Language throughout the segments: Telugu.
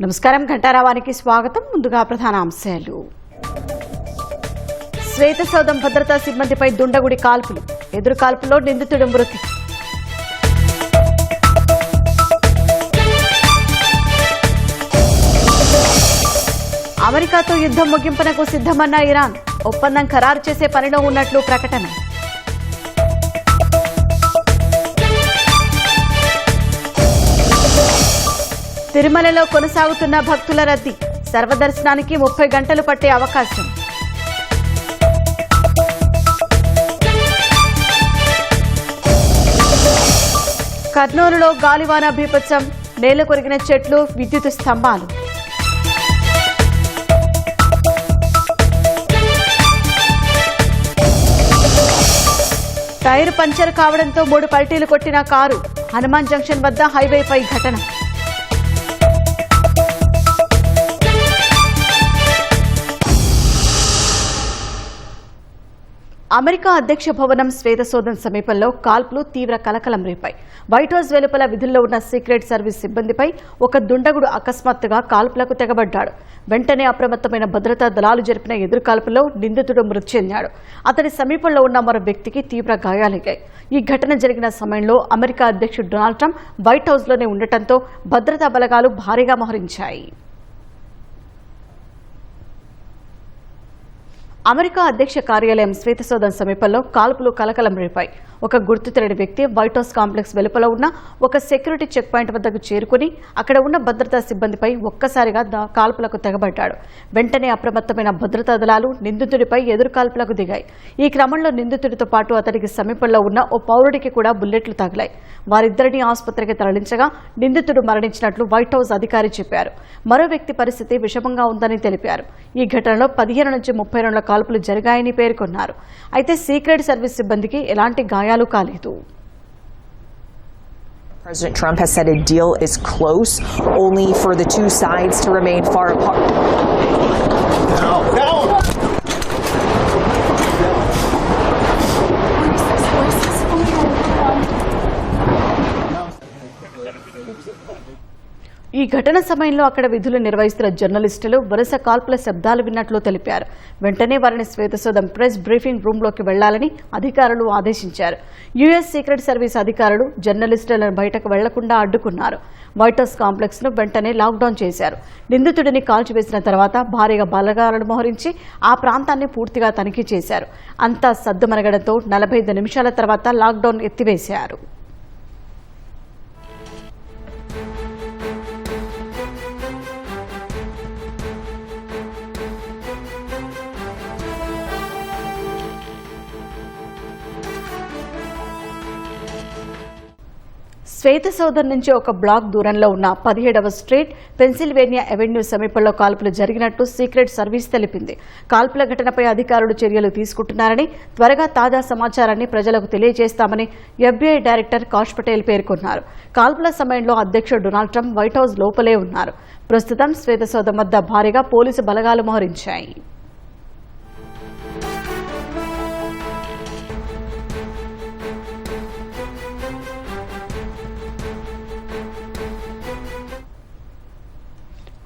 నమస్కారం ఘంటారావానికి స్వాగతం. ముందుగా ప్రధాన అంశాలు. శ్వేతసౌధం భద్రతా సిబ్బందిపై దుండగుడి కాల్పులు, ఎదురు కాల్పుల్లో నిందితుడు మృతి. అమెరికాతో యుద్ధం ముగింపునకు సిద్ధమన్న ఇరాన్, ఒప్పందం ఖరారు చేసే పనిలో ఉన్నట్లు ప్రకటన. తిరుమలలో కొనసాగుతున్న భక్తుల రద్దీ, సర్వదర్శనానికి 30 గంటలు పట్టే అవకాశం. కర్నూలులో గాలివాన బీభత్సం, నేల కొరిగిన చెట్లు, విద్యుత్ స్తంభాలు. టైర్ పంచర్ కావడంతో 3 పల్టీలు కొట్టిన కారు, హనుమాన్ జంక్షన్ వద్ద హైవేపై ఘటన. అమెరికా అధ్యక్ష భవనం శ్వేతసౌధం సమీపంలో కాల్పులు తీవ్ర కలకలం రేపాయి. వైట్ హౌస్ వెలుపల విధుల్లో ఉన్న సీక్రెట్ సర్వీస్ సిబ్బందిపై ఒక దుండగుడు అకస్మాత్తుగా కాల్పులకు తెగబడ్డాడు. వెంటనే అప్రమత్తమైన భద్రతా దళాలు జరిపిన ఎదురు కాల్పులో నిందితుడు మృతి చెందాడు. అతని సమీపంలో ఉన్న మరో వ్యక్తికి తీవ్ర గాయాలయ్యాయి. ఈ ఘటన జరిగిన సమయంలో అమెరికా అధ్యక్షుడు డొనాల్డ్ ట్రంప్ వైట్ హౌస్లోనే ఉండటంతో భద్రతా బలగాలు భారీగా మోహరించాయి. అమెరికా అధ్యక్ష కార్యాలయం శ్వేతసౌధం సమీపంలో కాల్పులు కలకలం రేపాయి. ఒక గుర్తు తెలియని వ్యక్తి వైట్ హౌస్ కాంప్లెక్స్ వెలుపల ఉన్న ఒక సెక్యూరిటీ చెక్ పాయింట్ వద్దకు చేరుకుని అక్కడ ఉన్న భద్రతా సిబ్బందిపై ఒక్కసారిగా కాల్పులకు తెగబడ్డాడు. వెంటనే అప్రమత్తమైన భద్రతా దళాలు నిందితుడిపై ఎదురు కాల్పులకు దిగాయి. ఈ క్రమంలో నిందితుడితో పాటు అతడికి సమీపంలో ఉన్న ఓ పౌరుడికి కూడా బుల్లెట్లు తగిలాయి. వారిద్దరినీ ఆసుపత్రికి తరలించగా నిందితుడు మరణించినట్లు వైట్ హౌస్ అధికారి చెప్పారు. మరో వ్యక్తి పరిస్థితి విషమంగా ఉందని తెలిపారు. ఈ ఘటనలో 15 నుంచి 30 రౌండ్ల కాల్పులు జరిగాయని పేర్కొన్నారు. అయితే సీక్రెట్ సర్వీస్ సిబ్బందికి ఎలాంటి గాయాలు కాలేదు. President Trump has said a deal is close, only for the two sides to remain far apart. ఈ ఘటన సమయంలో అక్కడ విధులు నిర్వహిస్తున్న జర్నలిస్టులు వరుస కాల్పుల శబ్దాలు విన్నట్లు తెలిపారు. వెంటనే వారిని శ్వేతసౌధం ప్రెస్ బ్రీఫింగ్ రూమ్లోకి వెళ్లాలని అధికారులు ఆదేశించారు. యుఎస్ సీక్రెట్ సర్వీస్ అధికారులు జర్నలిస్టులను బయటకు వెళ్లకుండా అడ్డుకున్నారు. వైట్ హౌస్ కాంప్లెక్స్ ను వెంటనే లాక్డౌన్ చేశారు. నిందితుడిని కాల్చివేసిన తర్వాత భారీగా బలగాలను మోహరించి ఆ ప్రాంతాన్ని పూర్తిగా తనిఖీ చేశారు. అంతా సద్దుమణగడంతో 45 నిమిషాల తర్వాత లాక్డౌన్ ఎత్తివేశారు. శ్వేతసౌధం నుంచి ఒక బ్లాక్ దూరంలో ఉన్న 17వ స్ట్రీట్, పెన్సిల్వేనియా అవెన్యూ సమీపంలో కాల్పులు జరిగినట్టు సీక్రెట్ సర్వీస్ తెలిపింది. కాల్పుల ఘటనపై అధికారులు చర్యలు తీసుకుంటున్నారని, త్వరగా తాజా సమాచారాన్ని ప్రజలకు తెలియజేస్తామని FBI డైరెక్టర్ కాష్ పటేల్ పేర్కొన్నారు. కాల్పుల సమయంలో అధ్యక్షుడు డొనాల్డ్ ట్రంప్ వైట్ హౌస్ లోపలే ఉన్నారు. ప్రస్తుతం శ్వేతసౌధం వద్ద భారీగా పోలీసు బలగాలు మోహరించాయి.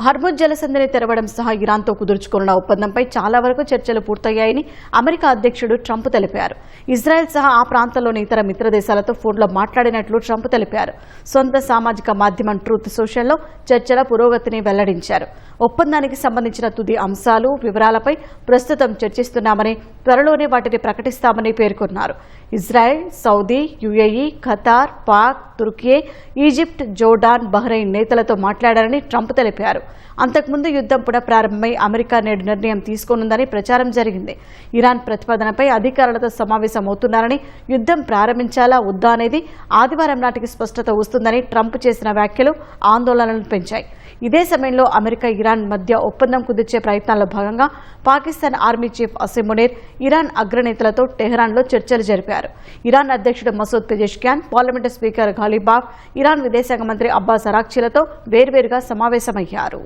హర్ముజ్ జలసంధిని తెరవడం సహా ఇరాన్తో కుదుర్చుకున్న ఒప్పందంపై చాలా వరకు చర్చలు పూర్తయ్యాయని అమెరికా అధ్యక్షుడు ట్రంప్ తెలిపారు. ఇజ్రాయెల్ సహా ఆ ప్రాంతంలోని ఇతర మిత్ర దేశాలతో ఫోన్లో మాట్లాడినట్లు ట్రంప్ తెలిపారు. సొంత సామాజిక మాధ్యమం ట్రూత్ సోషల్లో చర్చల పురోగతిని వెల్లడించారు. ఒప్పందానికి సంబంధించిన తుది అంశాలు, వివరాలపై ప్రస్తుతం చర్చిస్తున్నామని, త్వరలోనే వాటిని ప్రకటిస్తామని పేర్కొన్నారు. Israel, Saudi, UAE, Qatar, Pak, Turkey, Egypt, Jordan, Bahrain నేతలతో మాట్లాడారని ట్రంప్ తెలిపారు. అంతకుముందు యుద్ధం పునఃప్రారంభమై అమెరికా నేడు నిర్ణయం తీసుకోనుందని ప్రచారం జరిగింది. ఇరాన్ ప్రతిపాదనపై అధికారులతో సమావేశమవుతున్నారని, యుద్ధం ప్రారంభించాలా వద్దా అనేది ఆదివారం నాటికి స్పష్టత వస్తుందని ట్రంప్ చేసిన వ్యాఖ్యలు ఆందోళనలను పెంచాయి. ఇదే సమయంలో అమెరికా, ఇరాన్ మధ్య ఒప్పందం కుదిర్చే ప్రయత్నాల్లో భాగంగా Pakistan army chief Asim Munir Iran అగ్రనేతలతో టెహ్రాన్లో చర్చలు జరిపారు. ఇరాన్ అధ్యక్షుడు Masoud Pezeshkian, parliament speaker Ghalibaf, Iran విదేశాంగ మంత్రి అబ్బాస్ అరాక్చీలతో వేర్వేరుగా సమావేశమయ్యారు.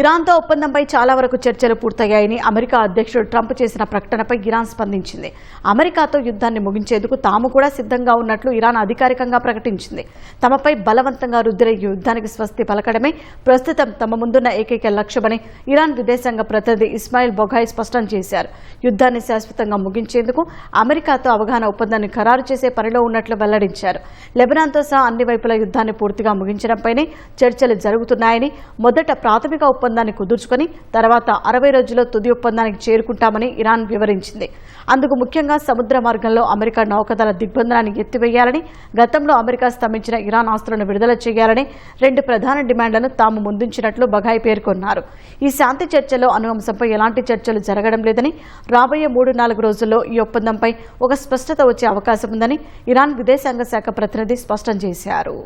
ఇరాన్తో ఒప్పందంపై చాలా వరకు చర్చలు పూర్తయ్యాయని అమెరికా అధ్యక్షుడు ట్రంప్ చేసిన ప్రకటనపై ఇరాన్ స్పందించింది. అమెరికాతో యుద్ధాన్ని ముగించేందుకు తాము కూడా సిద్ధంగా ఉన్నట్లు ఇరాన్ అధికారికంగా ప్రకటించింది. తమపై బలవంతంగా రుద్దిన యుద్ధానికి స్వస్తి పలకడమే ప్రస్తుతం తమ ముందున్న ఏకైక లక్ష్యమని ఇరాన్ విదేశాంగ ప్రతినిధి ఇస్మాయిల్ బొఘాయ్ స్పష్టం చేశారు. యుద్ధాన్ని శాశ్వతంగా ముగించేందుకు అమెరికాతో అవగాహన ఒప్పందాన్ని ఖరారు చేసే పనిలో ఉన్నట్లు వెల్లడించారు. లెబనాన్తో సహా అన్ని వైపుల యుద్ధాన్ని పూర్తిగా ముగించడంపైనే చర్చలు జరుగుతున్నాయని, మొదట ప్రాథమిక ఒప్పందాన్ని కుదుర్చుకొని తర్వాత 60 రోజుల్లో తుది ఒప్పందానికి చేరుకుంటామని ఇరాన్ వివరించింది. అందుకు ముఖ్యంగా సముద్ర మార్గంలో అమెరికా నౌకదళ దిగ్బంధనాన్ని ఎత్తివేయాలని, గతంలో అమెరికా స్తంభించిన ఇరాన్ ఆస్తులను విడుదల చేయాలని 2 ప్రధాన డిమాండ్లను తాము ముందుంచినట్లు బఘాయ్ పేర్కొన్నారు. ఈ శాంతి చర్చల్లో అణు అంశంపై ఎలాంటి చర్చలు జరగడం లేదని, రాబోయే 3-4 రోజుల్లో ఈ ఒప్పందంపై ఒక స్పష్టత వచ్చే అవకాశం ఉందని ఇరాన్ విదేశాంగ శాఖ ప్రతినిధి స్పష్టం చేశారు.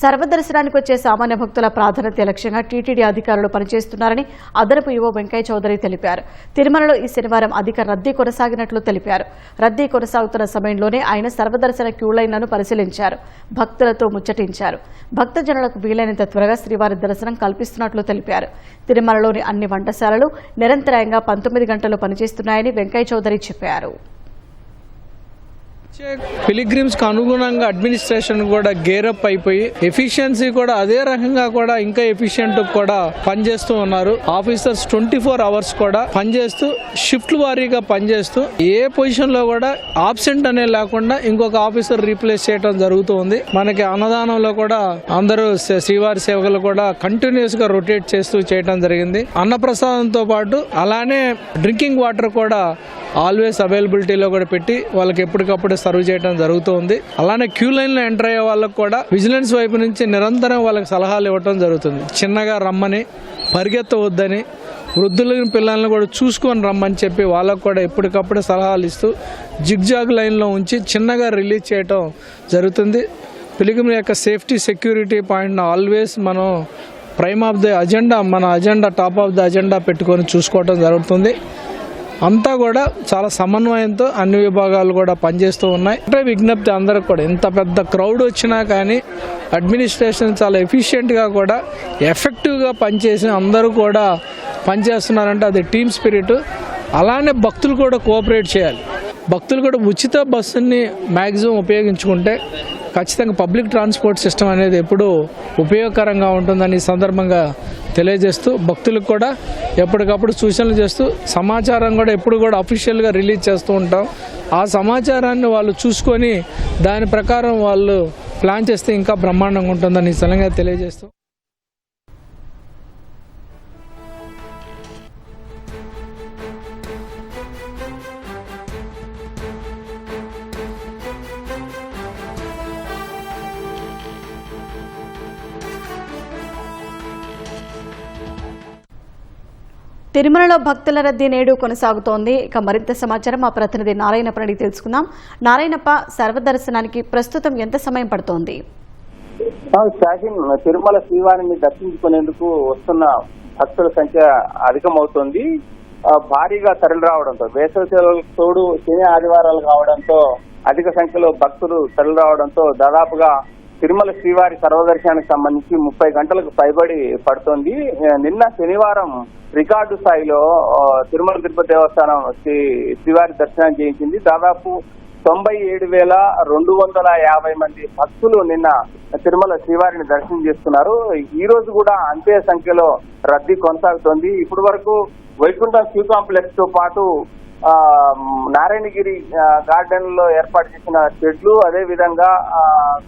సర్వదర్శనానికి వచ్చే సామాన్య భక్తుల ప్రాధాన్యత లక్ష్యంగా టీటీడీ అధికారులు పనిచేస్తున్నారని అదనపు ఈవో వెంకయ్య చౌదరి తెలిపారు. తిరుమలలో ఈ శనివారం అధిక రద్దీ కొనసాగినట్లు తెలిపారు. రద్దీ కొనసాగుతున్న సమయంలోనే ఆయన సర్వదర్శన క్యూలైన్లను పరిశీలించారు, భక్తులతో ముచ్చటించారు. భక్తజనులకు వీలైనంత త్వరగా శ్రీవారి దర్శనం కల్పిస్తున్నట్లు తెలిపారు. తిరుమలలోని అన్ని వంటశాలలు నిరంతరాయంగా 19 గంటలు పనిచేస్తున్నాయని వెంకయ్య చౌదరి చెప్పారు. పిలిగ్రిమ్స్ కు అనుగుణంగా అడ్మినిస్ట్రేషన్ కూడా గేరప్ అయిపోయి ఎఫిషియన్సీ కూడా అదే రకంగా కూడా ఇంకా ఎఫిషియెంట్ కూడా పనిచేస్తూ ఉన్నారు. ఆఫీసర్స్ 24 అవర్స్ కూడా పనిచేస్తూ షిఫ్ట్ వారీగా పనిచేస్తూ ఏ పొజిషన్ లో కూడా ఆబ్సెంట్ అనే లేకుండా ఇంకొక ఆఫీసర్ రీప్లేస్ చేయడం జరుగుతూ ఉంది. మనకి అన్నదానంలో కూడా అందరూ శ్రీవారి సేవకులు కూడా కంటిన్యూస్ గా రొటేట్ చేస్తూ చేయడం జరిగింది. అన్నప్రసాదంతో పాటు అలానే డ్రింకింగ్ వాటర్ కూడా ఆల్వేస్ అవైలబిలిటీలో కూడా పెట్టి వాళ్ళకి ఎప్పటికప్పుడు సర్వ్ చేయడం జరుగుతుంది. అలానే క్యూ లైన్ లో ఎంటర్ అయ్యే వాళ్ళకు కూడా విజిలెన్స్ వైపు నుంచి నిరంతరం వాళ్ళకి సలహాలు ఇవ్వడం జరుగుతుంది. చిన్నగా రమ్మని, పరిగెత్తవద్దని, వృద్ధుల పిల్లల్ని కూడా చూసుకొని రమ్మని చెప్పి వాళ్ళకు కూడా ఎప్పటికప్పుడు సలహాలు ఇస్తూ జిగ్జాగ్ లైన్లో ఉంచి చిన్నగా రిలీజ్ చేయడం జరుగుతుంది. పిలిగ్రిమ్ యొక్క సేఫ్టీ సెక్యూరిటీ పాయింట్ ఆల్వేస్ మనం ప్రైమ్ ఆఫ్ ది అజెండా, మన agenda top of the agenda పెట్టుకొని చూసుకోవడం జరుగుతుంది. అంతా కూడా చాలా సమన్వయంతో అన్ని విభాగాలు కూడా పనిచేస్తూ ఉన్నాయి. అంటే విజ్ఞప్తి అందరికి కూడా, ఎంత పెద్ద క్రౌడ్ వచ్చినా కానీ అడ్మినిస్ట్రేషన్ చాలా ఎఫిషియెంట్గా కూడా ఎఫెక్టివ్గా పనిచేసి అందరూ కూడా పనిచేస్తున్నారంటే అది టీమ్ స్పిరిట్. అలానే భక్తులు కూడా కోఆపరేట్ చేయాలి. భక్తులు కూడా ఉచిత బస్సుని మ్యాక్సిమం ఉపయోగించుకుంటే ఖచ్చితంగా పబ్లిక్ ట్రాన్స్పోర్ట్ సిస్టమ్ అనేది ఎప్పుడూ ఉపయోగకరంగా ఉంటుందని ఈ సందర్భంగా తెలియజేస్తూ భక్తులకు కూడా ఎప్పటికప్పుడు సూచనలు చేస్తూ సమాచారం కూడా ఎప్పుడు కూడా అఫీషియల్గా రిలీజ్ చేస్తూ ఉంటాం. ఆ సమాచారాన్ని వాళ్ళు చూసుకొని దాని ప్రకారం వాళ్ళు ప్లాన్ చేస్తే ఇంకా బ్రహ్మాండంగా ఉంటుందని ఈ సందర్భంగా తెలియజేస్తూ తిరుమలలో భక్తుల రద్దీ నేడు కొనసాగుతోంది. ఇక మరింత సమాచారం మా ప్రతినిధి నారాయణప్ప అడిగి తెలుసుకుందాం. నారాయణప్ప, సర్వదర్శనానికి ప్రస్తుతం ఎంత సమయం పడుతోంది? తిరుమల శ్రీవారిని దర్శించుకునేందుకు వస్తున్న భక్తుల సంఖ్య అధికమవుతోంది. భారీగా తరలి రావడంతో, వేసవి సెలవులకు తోడు శని ఆదివారాలు కావడంతో అధిక సంఖ్యలో భక్తులు తరలి రావడంతో దాదాపుగా తిరుమల శ్రీవారి సర్వదర్శనానికి సంబంధించి 30 గంటలకు పైబడి పడుతోంది. నిన్న శనివారం రికార్డు స్థాయిలో తిరుమల తిరుపతి దేవస్థానం శ్రీవారి దర్శనం చేయించింది. దాదాపు 97,250 మంది భక్తులు నిన్న తిరుమల శ్రీవారిని దర్శనం చేసుకున్నారు. ఈ రోజు కూడా అంతే సంఖ్యలో రద్దీ కొనసాగుతోంది. ఇప్పటి వరకు వైకుంఠం క్యూ కాంప్లెక్స్ తో పాటు నారాయణగిరి గార్డెన్ లో ఏర్పాటు చేసిన షెడ్లు, అదే విధంగా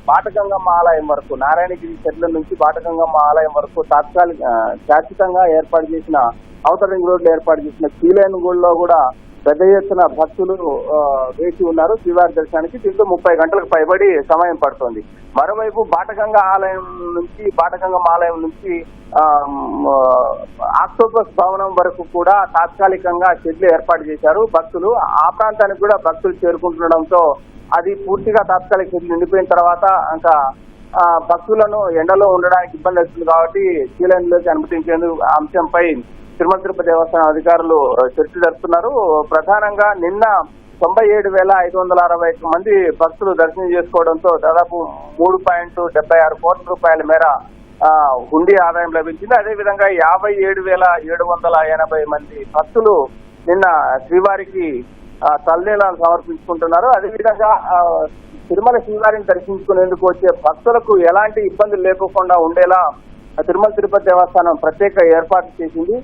బాటగంగమ్మ ఆలయం వరకు, నారాయణగిరి షెడ్ల నుంచి బాటగంగమ్మ ఆలయం వరకు శాశ్వతంగా ఏర్పాటు చేసిన ఔటర్ రింగ్ రోడ్ లో ఏర్పాటు చేసిన క్యూ లైన్ లో కూడా పెద్ద ఎత్తున భక్తులు వేచి ఉన్నారు శ్రీవారి దర్శనానికి. దీంతో 30 గంటలకు పైబడి సమయం పడుతోంది. మరోవైపు బాటగంగమ్మ ఆలయం నుంచి ఆక్టోపస్ భవనం వరకు కూడా తాత్కాలికంగా షెడ్లు ఏర్పాటు చేశారు భక్తులు. ఆ ప్రాంతానికి కూడా భక్తులు చేరుకుంటుండడంతో అది పూర్తిగా తాత్కాలిక షెడ్లు నిండిపోయిన తర్వాత ఇంకా భక్తులను ఎండలో ఉండడానికి ఇబ్బంది వస్తుంది కాబట్టి క్యూ లైన్ లోకి అనుమతించేందుకు అంశంపై తిరుమల తిరుపతి దేవస్థానం అధికారులు చర్చ జరుపుతున్నారు. ప్రధానంగా నిన్న 97,560 మంది భక్తులు దర్శనం చేసుకోవడంతో దాదాపు 3.76 కోట్ల రూపాయల మేర హుండీ ఆదాయం లభించింది. అదేవిధంగా 57,780 మంది భక్తులు నిన్న శ్రీవారికి తలనీలాలు సమర్పించుకుంటున్నారు. అదేవిధంగా తిరుమల శ్రీవారిని దర్శించుకునేందుకు వచ్చే భక్తులకు ఎలాంటి ఇబ్బందులు లేకుండా ఉండేలా తిరుమల తిరుపతి దేవస్థానం ప్రత్యేక ఏర్పాటు చేసింది.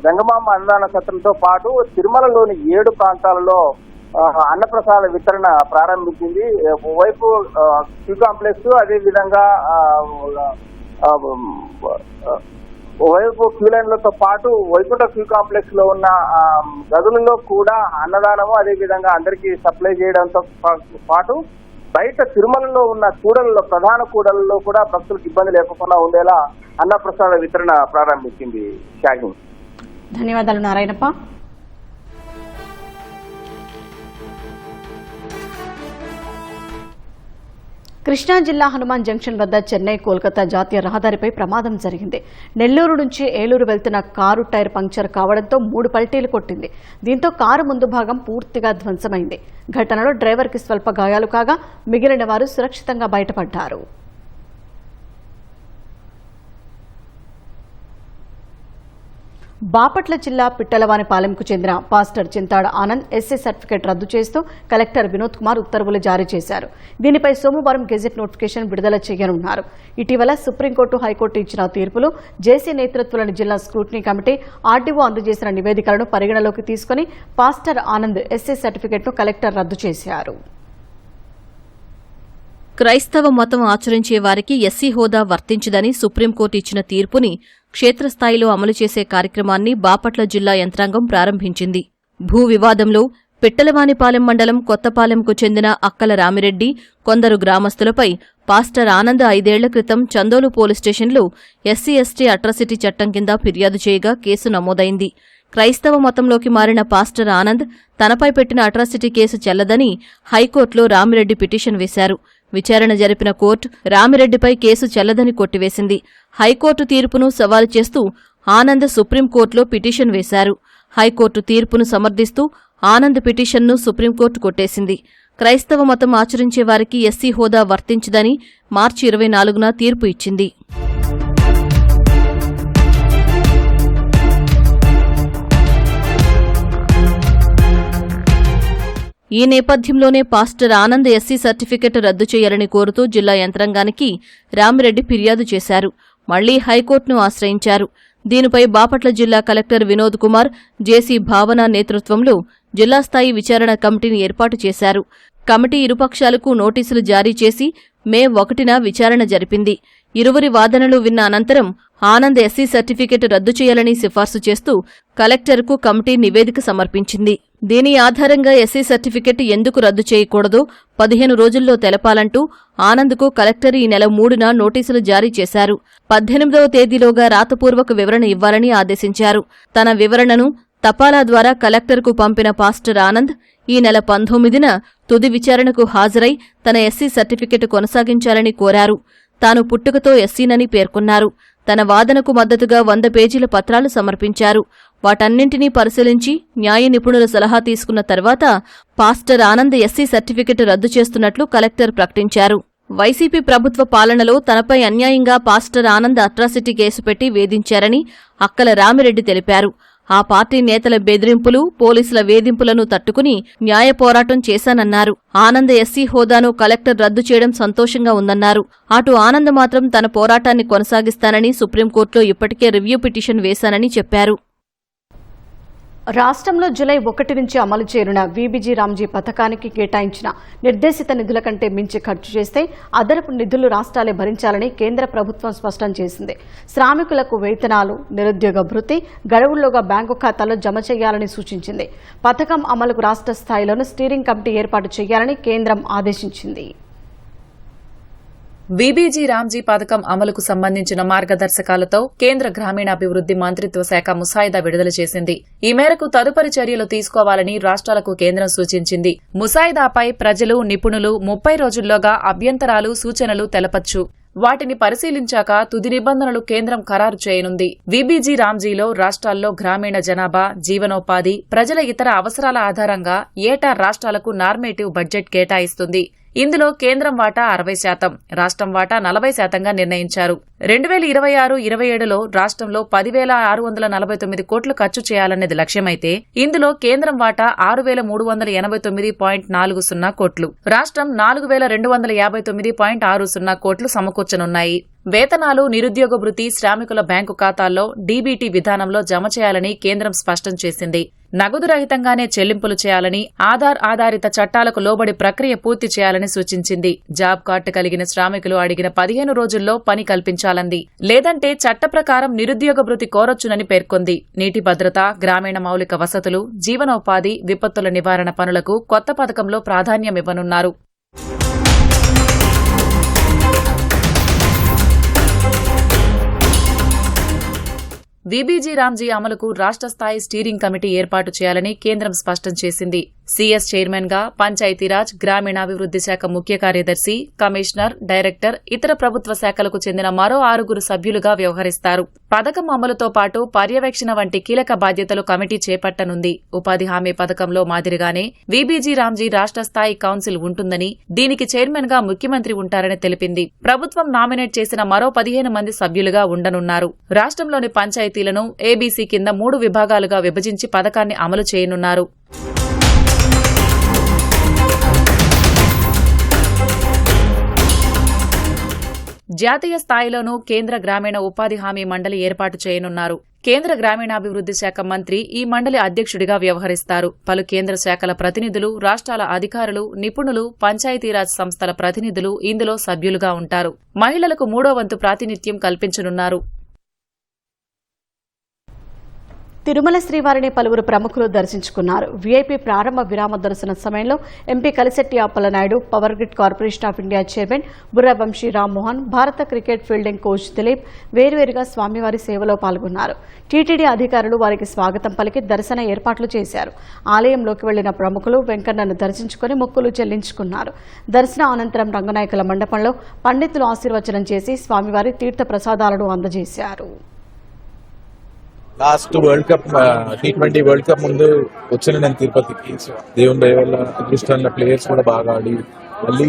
వెంగమాంబ అన్నదాన సత్రంతో పాటు తిరుమలలోని 7 ప్రాంతాలలో అన్నప్రసాద వితరణ ప్రారంభించింది. ఓవైపు క్యూ కాంప్లెక్స్, అదేవిధంగా ఓవైపు క్యూ లైన్లతో పాటు వైకుంఠ క్యూ కాంప్లెక్స్ లో ఉన్న గదులలో కూడా అన్నదానము అదేవిధంగా అందరికీ సప్లై చేయడంతో పాటు బయట తిరుమలలో ఉన్న కూడలలో ప్రధాన కూడలలో కూడా భక్తులకు ఇబ్బంది లేకుండా ఉండేలా అన్నప్రసాద వితరణ ప్రారంభించింది. షాహిన్, ధన్యవాదాలు నారాయణప్ప. కృష్ణా జిల్లా హనుమాన్ జంక్షన్ వద్ద చెన్నై కోల్కతా జాతీయ రహదారిపై ప్రమాదం జరిగింది. నెల్లూరు నుంచి ఏలూరు వెళ్తున్న కారు టైర్ పంక్చర్ కావడంతో 3 పల్టీలు కొట్టింది. దీంతో కారు ముందు భాగం పూర్తిగా ధ్వంసమైంది. ఘటనలో డ్రైవర్కి స్వల్ప గాయాలు కాగా మిగిలిన వారు సురక్షితంగా బయటపడ్డారు. బాపట్ల జిల్లా పిట్టలవానిపాలెంకు చెందిన pastor Chintada Anand SC certificate రద్దు చేస్తూ కలెక్టర్ వినోద్ కుమార్ ఉత్తర్వులు జారీ చేశారు. దీనిపై సోమవారం గెజెట్ నోటిఫికేషన్ విడుదల చేయనున్నారు. ఇటీవల సుప్రీంకోర్టు, హైకోర్టు ఇచ్చిన తీర్పులు, జేసీ నేతృత్వంలోని జిల్లా స్క్రూటినీ కమిటీ, ఆర్డీఓ అందజేసిన నివేదికలను పరిగణలోకి తీసుకుని పాస్టర్ ఆనంద్ ఎస్సీ సర్టిఫికేట్ను కలెక్టర్ రద్దు చేశారు. క్రైస్తవ మతం ఆచరించే వారికి ఎస్సీ హోదా వర్తించదని సుప్రీంకోర్టు ఇచ్చిన తీర్పుని క్షేత్రస్థాయిలో అమలు చేసే కార్యక్రమాన్ని బాపట్ల జిల్లా యంత్రాంగం ప్రారంభించింది. భూ వివాదంలో పిట్టలవానిపాలెం మండలం కొత్తపాలెంకు చెందిన అక్కల రామిరెడ్డి, కొందరు గ్రామస్తులపై పాస్టర్ ఆనంద్ 5 ఏళ్ల క్రితం చందోలు పోలీస్ స్టేషన్లో ఎస్సీ ఎస్టీ అట్రాసిటీ చట్టం కింద ఫిర్యాదు చేయగా కేసు నమోదైంది. క్రైస్తవ మతంలోకి మారిన పాస్టర్ ఆనంద్ తనపై పెట్టిన అట్రాసిటీ కేసు చెల్లదని హైకోర్టులో రామిరెడ్డి పిటిషన్ వేశారు. విచారణ జరిపిన కోర్టు రామిరెడ్డిపై కేసు చెల్లదని కొట్టివేసింది. హైకోర్టు తీర్పును సవాలు చేస్తూ ఆనంద్ సుప్రీంకోర్టులో పిటిషన్ వేశారు. హైకోర్టు తీర్పును సమర్థిస్తూ ఆనంద్ పిటిషన్ను సుప్రీంకోర్టు కొట్టేసింది. క్రైస్తవ మతం ఆచరించే వారికి ఎస్సీ హోదా వర్తించదని మార్చి 24న తీర్పు ఇచ్చింది. ఈ నేపథ్యంలోనే పాస్టర్ ఆనంద్ ఎస్సీ సర్టిఫికెట్ రద్దు చేయాలని కోరుతూ జిల్లా యంత్రాంగానికి రామిరెడ్డి ఫిర్యాదు చేశారు. మళ్లీ హైకోర్టును ఆశ్రయించారు. దీనిపై బాపట్ల జిల్లా కలెక్టర్ వినోద్ కుమార్, జేసీ భావన నేతృత్వంలో జిల్లా స్థాయి విచారణ కమిటీని ఏర్పాటు చేశారు. కమిటీ ఇరుపక్షాలకు నోటీసులు జారీ చేసి మే 1న విచారణ జరిపింది. ఇరువురి వాదనలు విన్న అనంతరం ఆనంద్ ఎస్సీ సర్టిఫికెట్ రద్దు చేయాలని సిఫార్సు చేస్తూ కలెక్టర్కు కమిటీ నివేదిక సమర్పించింది. దీని ఆధారంగా ఎస్సీ సర్టిఫికెట్ ఎందుకు రద్దు చేయకూడదో 15 రోజుల్లో తెలపాలంటూ ఆనంద్కు కలెక్టర్ ఈ నెల 3న నోటీసులు జారీ చేశారు. 18వ తేదీలోగా రాతపూర్వక వివరణ ఇవ్వాలని ఆదేశించారు. తన వివరణను తపాలా ద్వారా కలెక్టర్కు పంపిన పాస్టర్ ఆనంద్ ఈ నెల 19న తుది విచారణకు హాజరై తన ఎస్సీ సర్టిఫికెట్ కొనసాగించాలని కోరారు. తాను పుట్టుకతో ఎస్సీనని పేర్కొన్నారు. తన వాదనకు మద్దతుగా 100 పేజీల పత్రాలు సమర్పించారు. వాటన్నింటినీ పరిశీలించి న్యాయ నిపుణుల సలహా తీసుకున్న తర్వాత పాస్టర్ ఆనంద్ ఎస్సీ సర్టిఫికెట్ రద్దు చేస్తున్నట్లు కలెక్టర్ ప్రకటించారు. వైసీపీ ప్రభుత్వ పాలనలో తనపై అన్యాయంగా పాస్టర్ ఆనంద్ అట్రాసిటీ కేసు పెట్టి వేధించారని అక్కల రామిరెడ్డి తెలిపారు. ఆ పార్టీ నేతల బెదిరింపులు, పోలీసుల వేధింపులను తట్టుకుని న్యాయ పోరాటం చేశానన్నారు. ఆనంద్ ఎస్సీ హోదాను కలెక్టర్ రద్దు చేయడం సంతోషంగా ఉందన్నారు. అటు ఆనంద్ మాత్రం తన పోరాటాన్ని కొనసాగిస్తానని సుప్రీంకోర్టులో ఇప్పటికే రివ్యూ పిటిషన్ వేశానని చెప్పారు. రాష్ట్రంలో జూలై 1 నుంచి అమలు చేయనున్న వీబీజీ రామ్జీ పథకానికి కేటాయించిన నిర్దేశిత నిధుల కంటే మించి ఖర్చు చేస్తే అదనపు నిధులు రాష్ట్రాలే భరించాలని కేంద్ర ప్రభుత్వం స్పష్టం చేసింది. శ్రామికులకు వేతనాలు, నిరుద్యోగ భృతి గడువుల్లోగా బ్యాంకు ఖాతాల్లో జమ చేయాలని సూచించింది. పథకం అమలుకు రాష్ట్ర స్థాయిలోనూ స్టీరింగ్ కమిటీ ఏర్పాటు చేయాలని కేంద్రం ఆదేశించింది. వీబీజీ రామ్జీ పథకం అమలుకు సంబంధించిన మార్గదర్శకాలతో కేంద్ర గ్రామీణాభివృద్ది మంత్రిత్వ శాఖ ముసాయిదా విడుదల చేసింది. ఈ మేరకు తదుపరి చర్యలు తీసుకోవాలని రాష్ట్రాలకు కేంద్రం సూచించింది. ముసాయిదాపై ప్రజలు, నిపుణులు 30 రోజుల్లోగా అభ్యంతరాలు, సూచనలు తెలపొచ్చు. వాటిని పరిశీలించాక తుది నిబంధనలు కేంద్రం ఖరారు చేయనుంది. వీబీజీ రామ్జీలో రాష్ట్రాల్లో గ్రామీణ జనాభా, జీవనోపాధి, ప్రజల ఇతర అవసరాల ఆధారంగా ఏటా రాష్ట్రాలకు నార్మేటివ్ బడ్జెట్ కేటాయిస్తుంది. ఇందులో కేంద్రం వాటా 60%, రాష్ట్రం వాటా 40%గా నిర్ణయించారు. 2026-27లో రాష్ట్రంలో 10,649 కోట్లు ఖర్చు చేయాలనేది లక్ష్యమైతే ఇందులో కేంద్రం వాటా 6,389.40 కోట్లు, రాష్ట్రం 4,259.60 కోట్లు సమకూర్చనున్నాయి. వేతనాలు, నిరుద్యోగ భృతి, శ్రామికుల బ్యాంకు ఖాతాల్లో డీబీటీ విధానంలో జమ చేయాలని కేంద్రం స్పష్టం చేసింది. నగదు రహితంగానే చెల్లింపులు చేయాలని, ఆధార్ ఆధారిత చట్టాలకు లోబడి ప్రక్రియ పూర్తి చేయాలని సూచించింది. జాబ్ కార్డు కలిగిన శ్రామికులు అడిగిన 15 రోజుల్లో పని కల్పించాలంది. లేదంటే చట్ట ప్రకారం నిరుద్యోగ భృతి కోరొచ్చునని పేర్కొంది. నీటి భద్రత, గ్రామీణ మౌలిక వసతులు, జీవనోపాధి, విపత్తుల నివారణ పనులకు కొత్త పథకంలో ప్రాధాన్యమివ్వనున్నారు. వీబీజీ రామ్జీ అమలుకు రాష్ట్ర స్థాయి స్టీరింగ్ కమిటీ ఏర్పాటు చేయాలని కేంద్రం స్పష్టం చేసింది. సీఎస్ చైర్మన్ గా పంచాయతీరాజ్, గ్రామీణాభివృద్ది శాఖ ముఖ్య కార్యదర్శి, కమిషనర్, డైరెక్టర్, ఇతర ప్రభుత్వ శాఖలకు చెందిన మరో 6 సభ్యులుగా వ్యవహరిస్తారు. పథకం అమలుతో పాటు పర్యవేక్షణ వంటి కీలక బాధ్యతలు కమిటీ చేపట్టనుంది. ఉపాధి హామీ పథకంలో మాదిరిగానే వీబీజీ రామ్జీ రాష్ట్ర స్థాయి కౌన్సిల్ ఉంటుందని, దీనికి చైర్మన్ గా ముఖ్యమంత్రి ఉంటారని తెలిపింది. ప్రభుత్వం నామినేట్ చేసిన మరో 15 మంది సభ్యులుగా ఉండనున్నారు. రాష్ట్రంలోని పంచాయతీలను ఏబీసీ కింద 3 విభాగాలుగా విభజించి పథకాన్ని అమలు చేయనున్నారు. జాతీయ స్థాయిలోనూ కేంద్ర గ్రామీణ ఉపాధి హామీ మండలి ఏర్పాటు చేయనున్నారు. కేంద్ర గ్రామీణాభివృద్ది శాఖ మంత్రి ఈ మండలి అధ్యక్షుడిగా వ్యవహరిస్తారు. పలు కేంద్ర శాఖల ప్రతినిధులు, రాష్ట్రాల అధికారులు, నిపుణులు, పంచాయతీరాజ్ సంస్థల ప్రతినిధులు ఇందులో సభ్యులుగా ఉంటారు. మహిళలకు 3వ వంతు ప్రాతినిధ్యం కల్పించనున్నారు. తిరుమల శ్రీవారిని పలువురు ప్రముఖులు దర్శించుకున్నారు. వీఐపీ ప్రారంభ విరామ దర్శన సమయంలో MP Kalisetti Appalanaidu, power grid corporation of India chairman Burra Vamsi Rammohan, భారత క్రికెట్ ఫీల్డింగ్ కోచ్ దిలీప్ వేర్వేరుగా స్వామివారి సేవలో పాల్గొన్నారు. టీటీడీ అధికారులు వారికి స్వాగతం పలికి దర్శన ఏర్పాట్లు చేశారు. ఆలయంలోకి వెళ్లిన ప్రముఖులు వెంకన్నను దర్శించుకుని మొక్కులు చెల్లించుకున్నారు. దర్శన అనంతరం రంగనాయకుల మండపంలో పండితులు ఆశీర్వచనం చేసి స్వామివారి తీర్థ ప్రసాదాలను అందజేశారు. Last world cup T20 world cup ముందు వచ్చిన నేను తిరుపతికి. దేవుని దయ వల్ల అదృష్టంగా ప్లేయర్స్ కూడా బాగా ఆడి మళ్ళీ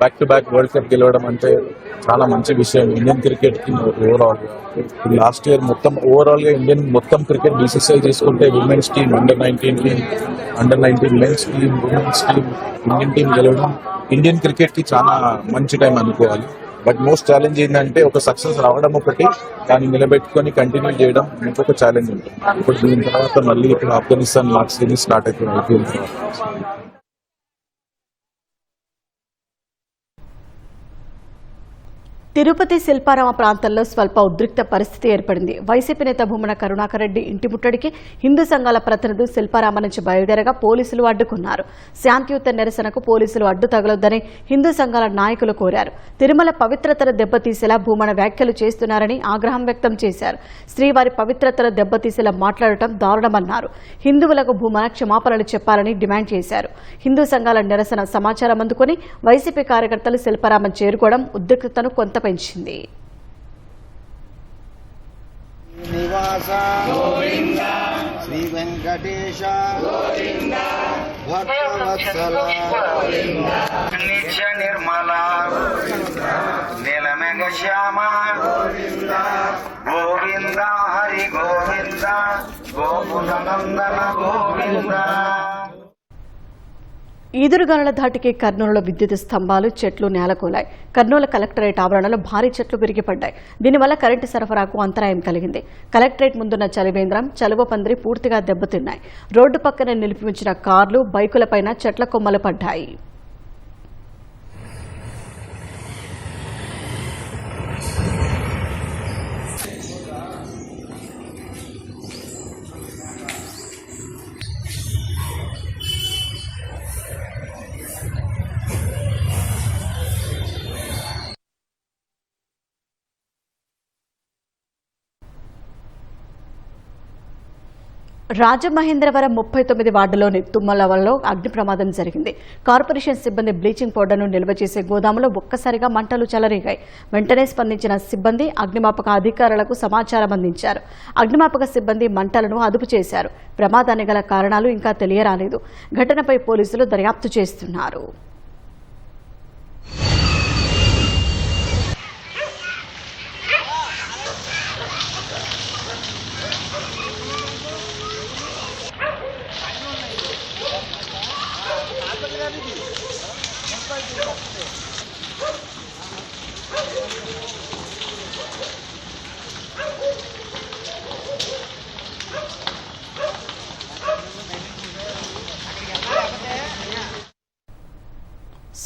back to back world cup గెలవడం అంటే చాలా మంచి విషయం ఇండియన్ క్రికెట్ కి. ఓవరాల్ గా లాస్ట్ ఇయర్ మొత్తం ఓవరాల్ గా ఇండియన్ మొత్తం క్రికెట్ బీసీసీఐ చేసుకుంటే women's team, under nineteen team, under nineteen men's team, women's team, Indian team గెలవడం ఇండియన్ క్రికెట్ కి చాలా మంచి టైం అనుకోవాలి. బట్ మోస్ట్ ఛాలెంజ్ ఏంటంటే ఒక సక్సెస్ రావడం ఒకటి, దాన్ని నిలబెట్టుకొని కంటిన్యూ చేయడం ఇంకొక ఛాలెంజ్ ఉంటుంది. ఇప్పుడు దీని తర్వాత మళ్ళీ ఇప్పుడు ఆఫ్ఘనిస్తాన్ లాస్ట్ సిరీస్ స్టార్ట్ అవుతుంది. తిరుపతి శిల్పారామ ప్రాంతంలో స్వల్ప ఉద్రిక్త పరిస్థితి ఏర్పడింది. వైసీపీ నేత భూమన కరుణాకర్ రెడ్డి ఇంటి ముట్టడికి హిందూ సంఘాల ప్రతినిధులు శిల్పారామ నుంచి బయలుదేరగా పోలీసులు అడ్డుకున్నారు. శాంతియుత నిరసనకు పోలీసులు అడ్డు తగలొద్దని హిందూ సంఘాల నాయకులు కోరారు. తిరుమల పవిత్రతను దెబ్బతీసేలా భూమన వ్యాఖ్యలు చేస్తున్నారని ఆగ్రహం వ్యక్తం చేశారు. శ్రీవారి పవిత్రతను దెబ్బతీసేలా మాట్లాడటం దారుణమన్నారు. హిందువులకు భూమన క్షమాపణలు చెప్పాలని డిమాండ్ చేశారు. హిందూ సంఘాల నిరసన సమాచారం అందుకుని వైసీపీ కార్యకర్తలు శిల్పారామం చేరుకోవడం ఉద్రిక్తతను కొంత పెంచింది. శ్రీ వెంకటేశ భక్తవత్సల నిత్య నిర్మల నీలమేఘ శ్యామ గోవింద హరి గోవింద గోకుల నందన గోవింద. ఈదురుగాలుల ధాటికి కర్నూలులో విద్యుత్ స్తంభాలు, చెట్లు నేలకూలాయి. కర్నూలు కలెక్టరేట్ ఆవరణలో భారీ చెట్లు విరిగిపడ్డాయి. దీనివల్ల కరెంటు సరఫరాకు అంతరాయం కలిగింది. కలెక్టరేట్ ముందున్న చలివేంద్రం, చలువ పందిరి పూర్తిగా దెబ్బతిన్నాయి. రోడ్డు పక్కన నిలిపి ఉంచిన కార్లు, బైకులపైన చెట్ల కొమ్మలు పడ్డాయి. రాజమహేంద్రవరం 39 వార్డులోని తుమ్మలవల్లో అగ్ని ప్రమాదం జరిగింది. కార్పొరేషన్ సిబ్బంది బ్లీచింగ్ పౌడర్ను నిల్వ చేసే గోదాములో ఒక్కసారిగా మంటలు చెలరేగాయి. వెంటనే స్పందించిన సిబ్బంది అగ్నిమాపక అధికారులకు సమాచారం అందించారు. అగ్నిమాపక సిబ్బంది మంటలను అదుపు చేశారు. ప్రమాదానికి గల కారణాలు ఇంకా తెలియరాలేదు. ఘటనపై పోలీసులు దర్యాప్తు చేస్తున్నారు.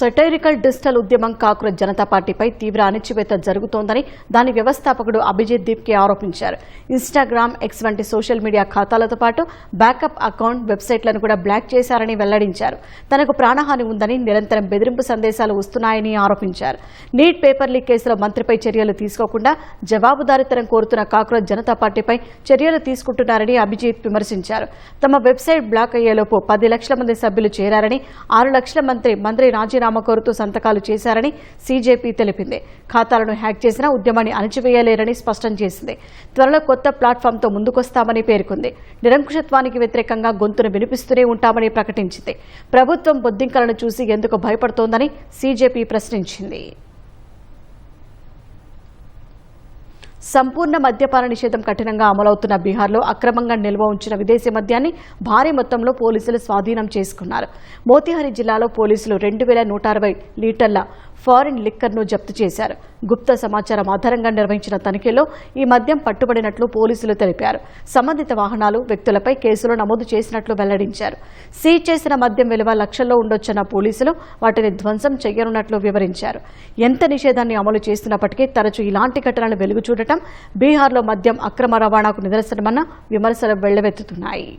సెటైరికల్ డిజిటల్ ఉద్యమం కాక్రోచ్ జనతా పార్టీపై తీవ్ర అణచివేత జరుగుతోందని దాని వ్యవస్థాపకుడు అభిజిత్ దీప్కే ఆరోపించారు. ఇన్స్టాగ్రామ్, ఎక్స్ వంటి సోషల్ మీడియా ఖాతాలతో పాటు బ్యాకప్ అకౌంట్, వెబ్సైట్లను కూడా బ్లాక్ చేశారని వెల్లడించారు. తనకు ప్రాణహాని ఉందని, నిరంతరం బెదిరింపు సందేశాలు వస్తున్నాయని ఆరోపించారు. నీట్ పేపర్ లీక్ కేసులో మంత్రిపై చర్యలు తీసుకోకుండా జవాబుదారీతనం కోరుతున్న కాక్రోచ్ జనతా పార్టీపై చర్యలు తీసుకుంటున్నారని అభిజిత్ విమర్శించారు. తమ వెబ్సైట్ బ్లాక్ అయ్యేలోపు 10 లక్షల మంది సభ్యులు చేరారని, 6 లక్షల మంత్రి రాజీనామా కోరుతూ సంతకాలు చేశారని సీజేపీ తెలిపింది. ఖాతాలను హ్యాక్ చేసినా ఉద్యమాన్ని అణచివేయలేరని స్పష్టం చేసింది. త్వరలో కొత్త ప్లాట్ఫామ్తో ముందుకొస్తామని పేర్కొంది. నిరంకుశత్వానికి వ్యతిరేకంగా గొంతును వినిపిస్తూనే ఉంటామని ప్రకటించింది. ప్రభుత్వం బొద్దింకలను చూసి ఎందుకు భయపడుతోందని సీజేపీ ప్రశ్నించింది. సంపూర్ణ మద్యపాన నిషేధం కఠినంగా అమలవుతున్న బీహార్లో అక్రమంగా నిల్వ ఉంచిన విదేశీ మద్యాన్ని భారీ మొత్తంలో పోలీసులు స్వాధీనం చేసుకున్నారు. మోతిహారీ జిల్లాలో పోలీసులు 2160 లీటర్ల ఫారిన్ లిక్కర్ను జప్తు చేశారు. గుప్త సమాచారం ఆధారంగా నిర్వహించిన తనిఖీలో ఈ మద్యం పట్టుబడినట్లు పోలీసులు తెలిపారు. సంబంధిత వాహనాలు, వ్యక్తులపై కేసులు నమోదు చేసినట్లు వెల్లడించారు. సీజ్ చేసిన మద్యం విలువ లక్షల్లో ఉండొచ్చన్న పోలీసులు వాటిని ధ్వంసం చేయనున్నట్లు వివరించారు. ఎంత నిషేధాన్ని అమలు చేస్తున్నప్పటికీ తరచూ ఇలాంటి ఘటనలు వెలుగు చూడటం బీహార్లో మద్యం అక్రమ రవాణాకు నిదర్శనమన్న విమర్శలు వెల్లువెత్తుతున్నాయి.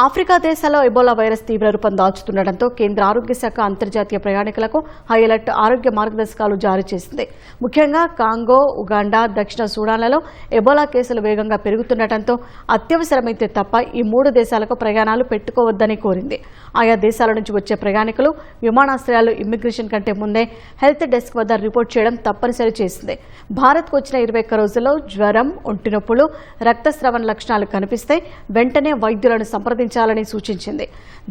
ఆఫ్రికా దేశాల్లో ఎబోలా వైరస్ తీవ్ర రూపం దాల్చుతుండటంతో కేంద్ర ఆరోగ్య శాఖ అంతర్జాతీయ ప్రయాణికులకు హై అలర్ట్ ఆరోగ్య మార్గదర్శకాలు జారీ చేసింది. ముఖ్యంగా కాంగో, ఉగాండా, దక్షిణ సూడాన్లలో ఎబోలా కేసులు వేగంగా పెరుగుతుండటంతో అత్యవసరమైతే తప్ప ఈ 3 దేశాలకు ప్రయాణాలు పెట్టుకోవద్దని కోరింది. ఆయా దేశాల నుంచి వచ్చే ప్రయాణికులు విమానాశ్రయాలు, ఇమ్మిగ్రేషన్ కంటే ముందే హెల్త్ డెస్క్ వద్ద రిపోర్ట్ చేయడం తప్పనిసరి చేసింది. భారత్కు వచ్చిన 21 రోజుల్లో జ్వరం, ఒంటి నొప్పులు, రక్తస్రావణ లక్షణాలు కనిపిస్తే వెంటనే వైద్యులను సంప్రదించాలని సూచించింది.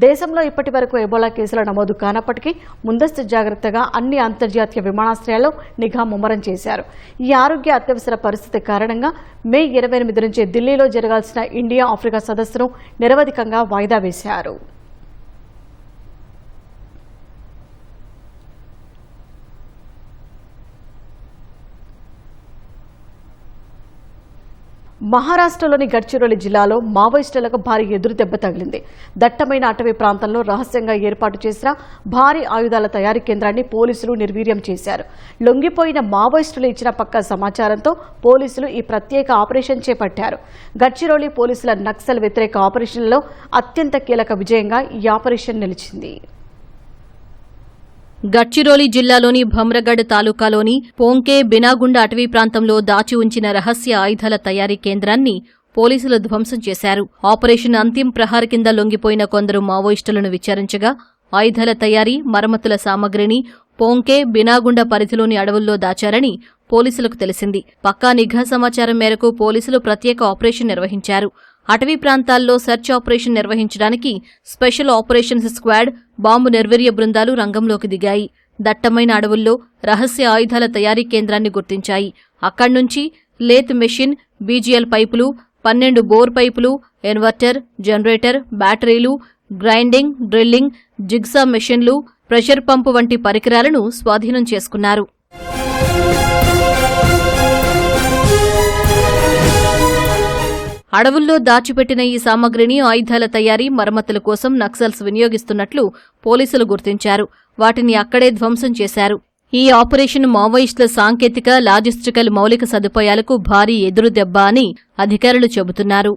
దేశంలో ఇప్పటి వరకు ఎబోలా కేసుల నమోదు కానప్పటికీ ముందస్తు జాగ్రత్తగా అన్ని అంతర్జాతీయ విమానాశ్రయాల్లో నిఘా ముమ్మరం చేశారు. ఈ ఆరోగ్య అత్యవసర పరిస్థితి కారణంగా మే 28 నుంచి ఢిల్లీలో జరగాల్సిన ఇండియా ఆఫ్రికా సదస్సును నిరవధికంగా వాయిదా వేశారు. మహారాష్ట్రలోని గడ్చిరోలి జిల్లాలో మావోయిస్టులకు భారీ ఎదురు దెబ్బ తగిలింది. దట్టమైన అటవీ ప్రాంతంలో రహస్యంగా ఏర్పాటు చేసిన భారీ ఆయుధాల తయారీ కేంద్రాన్ని పోలీసులు నిర్వీర్యం చేశారు. లొంగిపోయిన మావోయిస్టులు ఇచ్చిన పక్కా సమాచారంతో పోలీసులు ఈ ప్రత్యేక ఆపరేషన్ చేపట్టారు. గడ్చిరోలి పోలీసుల నక్సల్ వ్యతిరేక ఆపరేషన్లలో అత్యంత కీలక విజయంగా ఈ ఆపరేషన్ నిలిచింది. గడ్చిరోలి జిల్లాలోని భమ్రగఢ్ తాలూకాలోని పోంకే బినాగుండ అటవీ ప్రాంతంలో దాచి ఉంచిన రహస్య ఆయుధాల తయారీ కేంద్రాన్ని పోలీసులు ధ్వంసం చేశారు. ఆపరేషన్ అంతిం ప్రహార్ కింద లొంగిపోయిన కొందరు మావోయిస్టులను విచారించగా ఆయుధాల తయారీ, మరమ్మతుల సామగ్రిని పోంకే బినాగుండ పరిధిలోని అడవుల్లో దాచారని పోలీసులకు తెలిసింది. పక్కా నిఘా సమాచారం మేరకు పోలీసులు ప్రత్యేక ఆపరేషన్ నిర్వహించారు. అటవీ ప్రాంతాల్లో సెర్చ్ ఆపరేషన్ నిర్వహించడానికి స్పెషల్ ఆపరేషన్స్ స్క్వాడ్, బాంబు నిర్వీర్య బృందాలు రంగంలోకి దిగాయి. దట్టమైన అడవుల్లో రహస్య ఆయుధాల తయారీ కేంద్రాన్ని గుర్తించాయి. అక్కడ్నుంచి లేత్ మెషిన్, బీజీఎల్ పైపులు, 12 బోర్ పైపులు, ఇన్వర్టర్, జనరేటర్, బ్యాటరీలు, గ్రైండింగ్, డ్రిల్లింగ్, జిగ్సా మెషిన్లు, ప్రెషర్ పంపు వంటి పరికరాలను స్వాధీనం చేసుకున్నారు. అడవుల్లో దాచిపెట్టిన ఈ సామగ్రిని ఆయుధాల తయారీ, మరమ్మతుల కోసం నక్సల్స్ వినియోగిస్తున్నట్లు పోలీసులు గుర్తించారు. వాటిని అక్కడే ధ్వంసం చేశారు. ఈ ఆపరేషన్ మావోయిస్టుల సాంకేతిక, లాజిస్టికల్ మౌలిక సదుపాయాలకు భారీ ఎదురుదెబ్బ అని అధికారులు చెబుతున్నారు.